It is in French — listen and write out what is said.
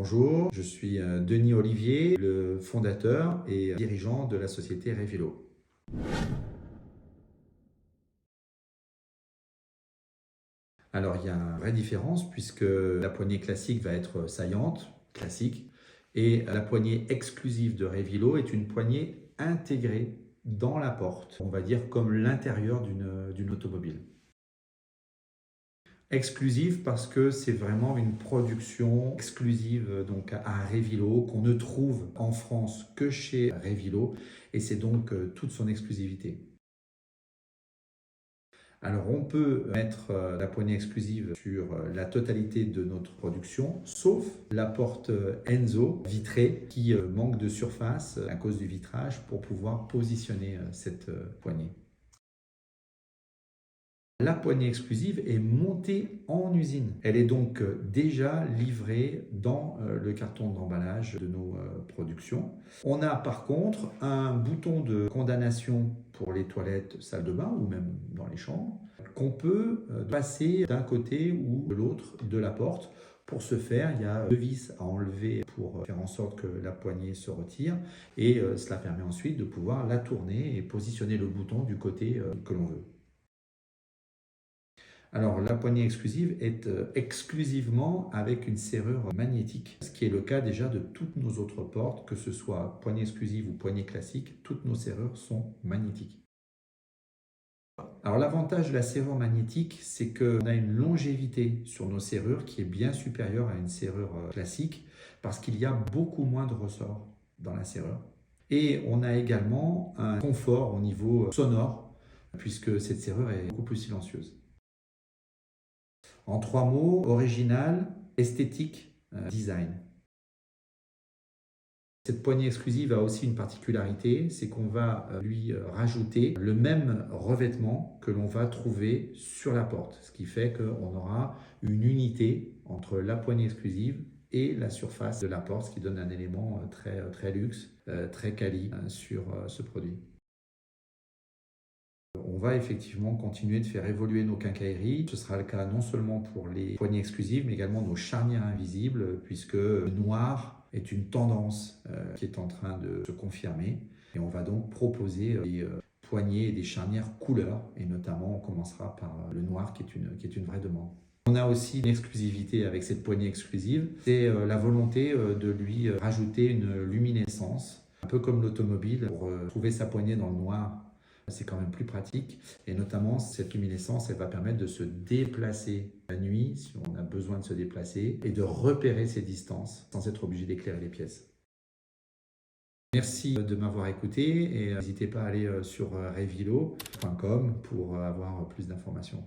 Bonjour, je suis Denis Olivier, le fondateur et dirigeant de la société Revilo. Alors il y a une vraie différence puisque la poignée classique va être saillante, classique, et la poignée exclusive de Revilo est une poignée intégrée dans la porte, on va dire comme l'intérieur d'une automobile. Exclusive parce que c'est vraiment une production exclusive donc à Revilo qu'on ne trouve en France que chez Revilo et c'est donc toute son exclusivité. Alors on peut mettre la poignée exclusive sur la totalité de notre production sauf la porte Enzo vitrée qui manque de surface à cause du vitrage pour pouvoir positionner cette poignée. La poignée exclusive est montée en usine. Elle est donc déjà livrée dans le carton d'emballage de nos productions. On a par contre un bouton de condamnation pour les toilettes, salle de bain ou même dans les chambres qu'on peut passer d'un côté ou de l'autre de la porte. Pour ce faire, il y a deux vis à enlever pour faire en sorte que la poignée se retire et cela permet ensuite de pouvoir la tourner et positionner le bouton du côté que l'on veut. Alors, la poignée exclusive est exclusivement avec une serrure magnétique, ce qui est le cas déjà de toutes nos autres portes, que ce soit poignée exclusive ou poignée classique, toutes nos serrures sont magnétiques. Alors, l'avantage de la serrure magnétique, c'est qu'on a une longévité sur nos serrures qui est bien supérieure à une serrure classique parce qu'il y a beaucoup moins de ressorts dans la serrure. Et on a également un confort au niveau sonore puisque cette serrure est beaucoup plus silencieuse. En trois mots, original, esthétique, design. Cette poignée exclusive a aussi une particularité, c'est qu'on va lui rajouter le même revêtement que l'on va trouver sur la porte. Ce qui fait qu'on aura une unité entre la poignée exclusive et la surface de la porte, ce qui donne un élément très luxe, très quali sur ce produit. On va effectivement continuer de faire évoluer nos quincailleries. Ce sera le cas non seulement pour les poignées exclusives, mais également nos charnières invisibles, puisque le noir est une tendance qui est en train de se confirmer. Et on va donc proposer des poignées et des charnières couleurs, et notamment on commencera par le noir qui est une vraie demande. On a aussi une exclusivité avec cette poignée exclusive, c'est la volonté de lui rajouter une luminescence, un peu comme l'automobile, pour trouver sa poignée dans le noir. C'est quand même plus pratique et notamment cette luminescence elle va permettre de se déplacer la nuit si on a besoin de se déplacer et de repérer ses distances sans être obligé d'éclairer les pièces. Merci de m'avoir écouté et n'hésitez pas à aller sur revilo.com pour avoir plus d'informations.